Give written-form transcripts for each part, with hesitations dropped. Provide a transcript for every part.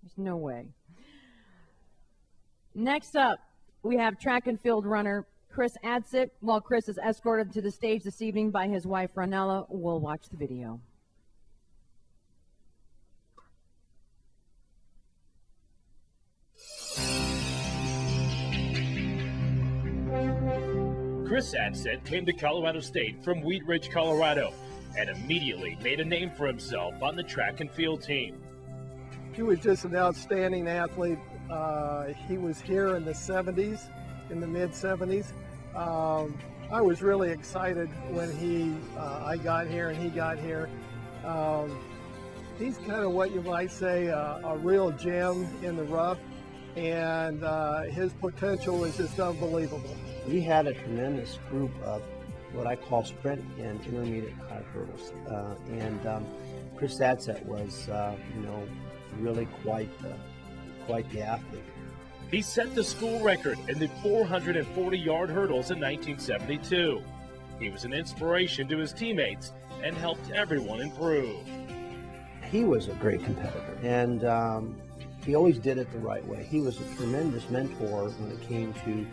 There's no way. Next up, we have track and field runner Chris Adsit. While Chris is escorted to the stage this evening by his wife, Ronella, we'll watch the video. Chris Adsit came to Colorado State from Wheat Ridge, Colorado, and immediately made a name for himself on the track and field team. He was just an outstanding athlete. He was here in the 70s, in the mid-70s. I was really excited when I got here and he got here. He's kind of what you might say a real gem in the rough, and his potential is just unbelievable. We had a tremendous group of what I call sprint and intermediate high hurdles, and Chris Adsit was, really quite the athlete. He set the school record in the 440-yard hurdles in 1972. He was an inspiration to his teammates and helped everyone improve. He was a great competitor, and he always did it the right way. He was a tremendous mentor when it came to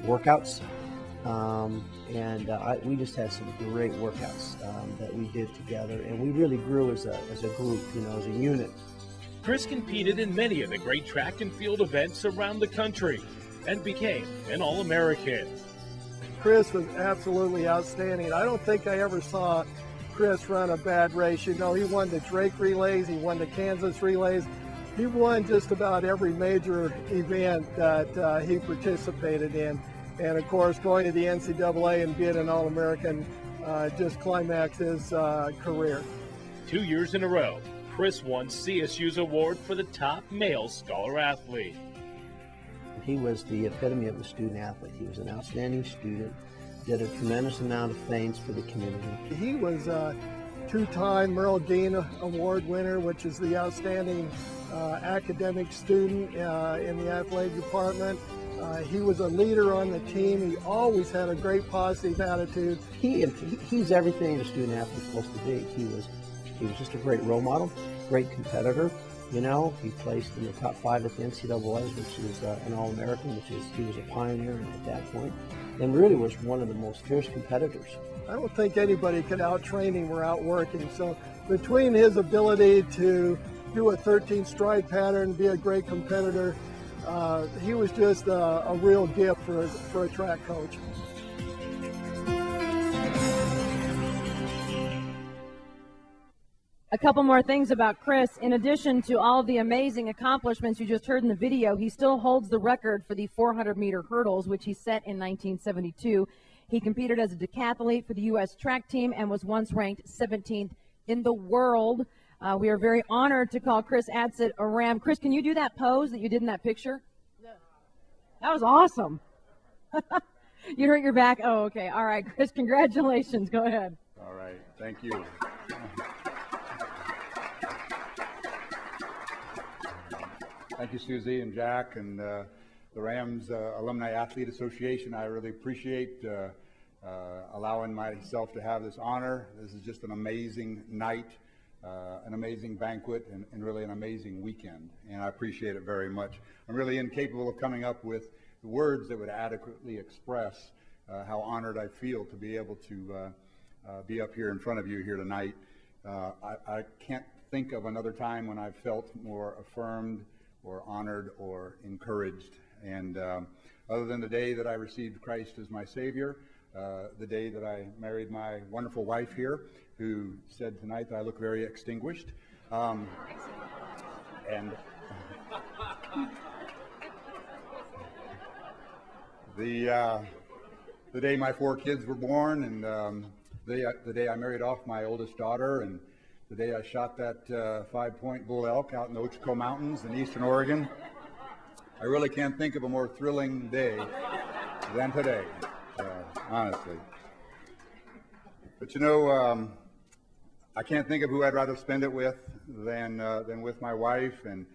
workouts, we just had some great workouts that we did together, and we really grew as a group, as a unit. Chris competed in many of the great track and field events around the country and became an All-American. Chris was absolutely outstanding. I don't think I ever saw Chris run a bad race. He won the Drake relays, he won the Kansas relays. He won just about every major event that he participated in. And of course, going to the NCAA and being an All-American just climaxed his career. 2 years in a row, Chris won CSU's award for the top male scholar athlete. He was the epitome of a student athlete. He was an outstanding student, did a tremendous amount of things for the community. He was a two-time Merle Dean Award winner, which is the outstanding academic student in the athletic department. He was a leader on the team. He always had a great positive attitude. He's everything a student athlete's supposed to be. He was just a great role model, great competitor. He placed in the top 5 at the NCAA, which is an All-American, he was a pioneer at that point, and really was one of the most fierce competitors. I don't think anybody could out-train him or outwork him. So between his ability to do a 13 stride pattern, be a great competitor, he was just a real gift for a track coach. A couple more things about Chris. In addition to all of the amazing accomplishments you just heard in the video, he still holds the record for the 400-meter hurdles, which he set in 1972. He competed as a decathlete for the U.S. track team and was once ranked 17th in the world. We are very honored to call Chris Adsit a Ram. Chris, can you do that pose that you did in that picture? No. That was awesome. You hurt your back? Oh, okay. All right, Chris, congratulations. Go ahead. All right. Thank you. Thank you, Susie and Jack and the Rams Alumni Athlete Association. I really appreciate allowing myself to have this honor. This is just an amazing night, an amazing banquet, and really an amazing weekend, and I appreciate it very much. I'm really incapable of coming up with the words that would adequately express how honored I feel to be able to be up here in front of you here tonight. I can't think of another time when I've felt more affirmed or honored or encouraged. And other than the day that I received Christ as my Savior, the day that I married my wonderful wife here, who said tonight that I look very extinguished, and the day my 4 kids were born, and the day I married off my oldest daughter, and the day I shot that 5-point bull elk out in the Ochoco Mountains in eastern Oregon. I really can't think of a more thrilling day than today, honestly. But I can't think of who I'd rather spend it with than with my wife and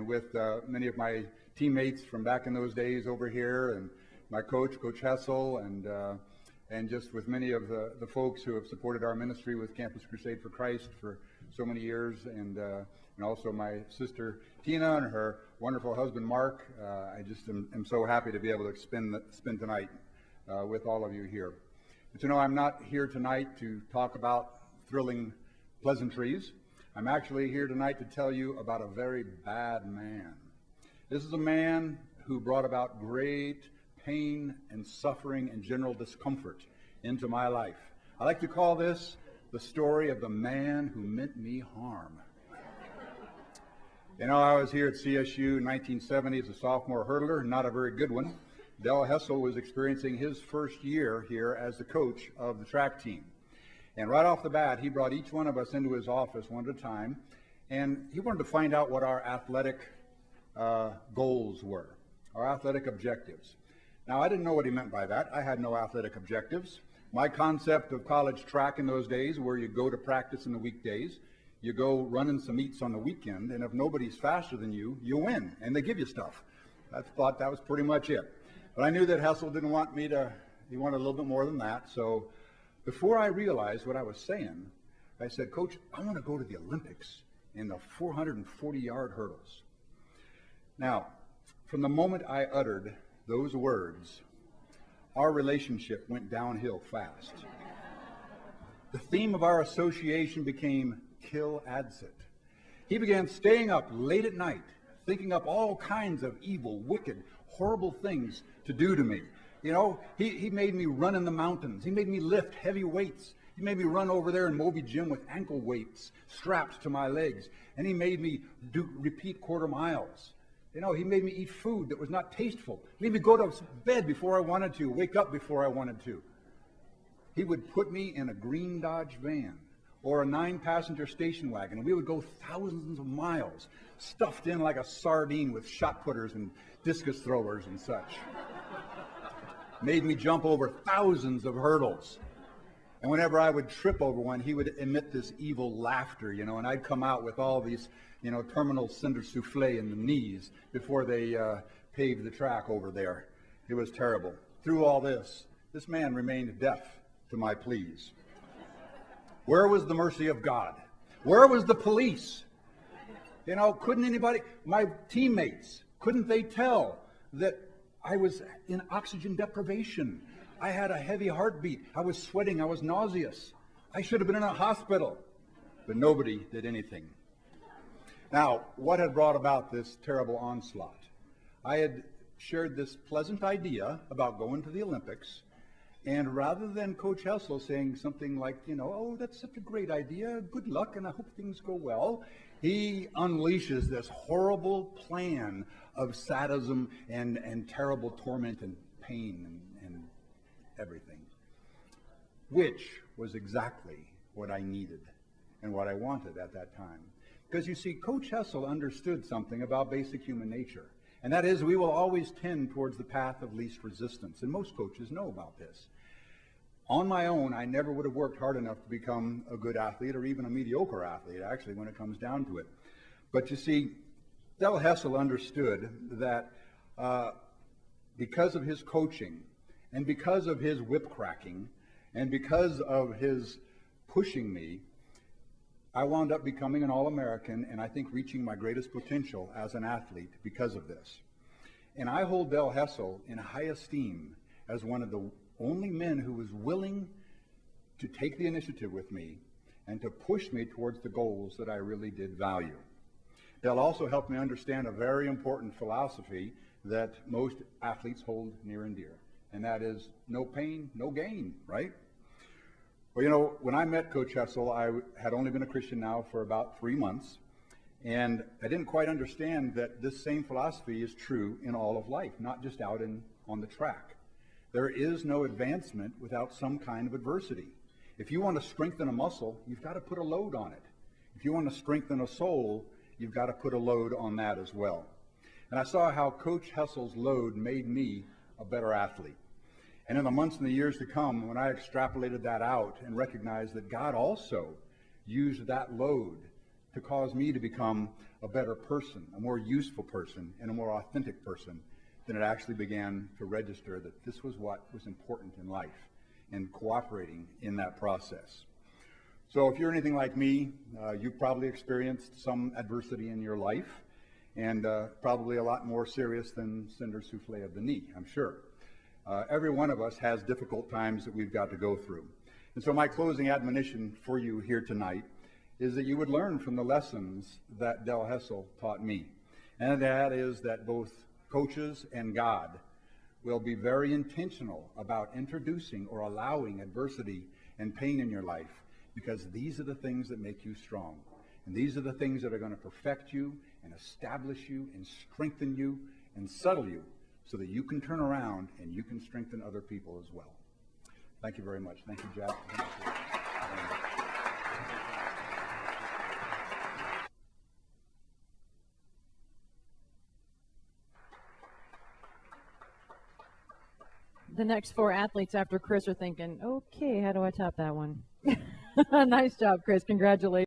with many of my teammates from back in those days over here, and my coach, Coach Hessel, and just with many of the folks who have supported our ministry with Campus Crusade for Christ for so many years, and also my sister Tina and her wonderful husband Mark. I just am so happy to be able to spend tonight with all of you here. But I'm not here tonight to talk about thrilling pleasantries. I'm actually here tonight to tell you about a very bad man. This is a man who brought about great pain and suffering and general discomfort into my life. I like to call this the story of the man who meant me harm. I was here at CSU in 1970 as a sophomore hurdler, not a very good one. Del Hessel was experiencing his first year here as the coach of the track team. And right off the bat, he brought each one of us into his office one at a time, and he wanted to find out what our athletic goals were, our athletic objectives. Now, I didn't know what he meant by that. I had no athletic objectives. My concept of college track in those days, where you go to practice in the weekdays, you go running some meets on the weekend, and if nobody's faster than you, you win, and they give you stuff. I thought that was pretty much it. But I knew that Hessel didn't want me to, he wanted a little bit more than that. So before I realized what I was saying, I said, Coach, I want to go to the Olympics in the 440-yard hurdles. Now, from the moment I uttered those words, our relationship went downhill fast. The theme of our association became Kill Adsit. He began staying up late at night, thinking up all kinds of evil, wicked, horrible things to do to me. He made me run in the mountains. He made me lift heavy weights. He made me run over there in Moby Gym with ankle weights strapped to my legs. And he made me repeat quarter miles. He made me eat food that was not tasteful. He made me go to bed before I wanted to, wake up before I wanted to. He would put me in a green Dodge van or a 9-passenger station wagon, and we would go thousands of miles, stuffed in like a sardine with shot putters and discus throwers and such. Made me jump over thousands of hurdles. And whenever I would trip over one, he would emit this evil laughter, and I'd come out with all these, terminal cinder souffle in the knees before they paved the track over there. It was terrible. Through all this man remained deaf to my pleas. Where was the mercy of God? Where was the police? Couldn't anybody, my teammates, couldn't they tell that I was in oxygen deprivation? I had a heavy heartbeat. I was sweating. I was nauseous. I should have been in a hospital. But nobody did anything. Now, what had brought about this terrible onslaught? I had shared this pleasant idea about going to the Olympics, and rather than Coach Hessel saying something like, oh, that's such a great idea, good luck, and I hope things go well, he unleashes this horrible plan of sadism and terrible torment and pain and everything, which was exactly what I needed and what I wanted at that time. Because you see, Coach Hessel understood something about basic human nature, and that is we will always tend towards the path of least resistance, and most coaches know about this. On my own, I never would have worked hard enough to become a good athlete or even a mediocre athlete, actually, when it comes down to it. But you see, Del Hessel understood that because of his coaching and because of his whip cracking and because of his pushing me, I wound up becoming an All-American and I think reaching my greatest potential as an athlete because of this. And I hold Del Hessel in high esteem as one of the only men who was willing to take the initiative with me and to push me towards the goals that I really did value. Del also helped me understand a very important philosophy that most athletes hold near and dear, and that is no pain, no gain, right? Well, when I met Coach Hessel, I had only been a Christian now for about 3 months, and I didn't quite understand that this same philosophy is true in all of life, not just out on the track. There is no advancement without some kind of adversity. If you want to strengthen a muscle, you've got to put a load on it. If you want to strengthen a soul, you've got to put a load on that as well. And I saw how Coach Hessel's load made me a better athlete. And in the months and the years to come, when I extrapolated that out and recognized that God also used that load to cause me to become a better person, a more useful person, and a more authentic person, then it actually began to register that this was what was important in life and cooperating in that process. So if you're anything like me, you've probably experienced some adversity in your life, and probably a lot more serious than cinder souffle of the knee, I'm sure. Every one of us has difficult times that we've got to go through. And so my closing admonition for you here tonight is that you would learn from the lessons that Del Hessel taught me. And that is that both coaches and God will be very intentional about introducing or allowing adversity and pain in your life, because these are the things that make you strong. And these are the things that are going to perfect you and establish you and strengthen you and settle you so that you can turn around and you can strengthen other people as well. Thank you very much. Thank you, Jack. The next four athletes after Chris are thinking, okay, how do I top that one? Nice job, Chris. Congratulations.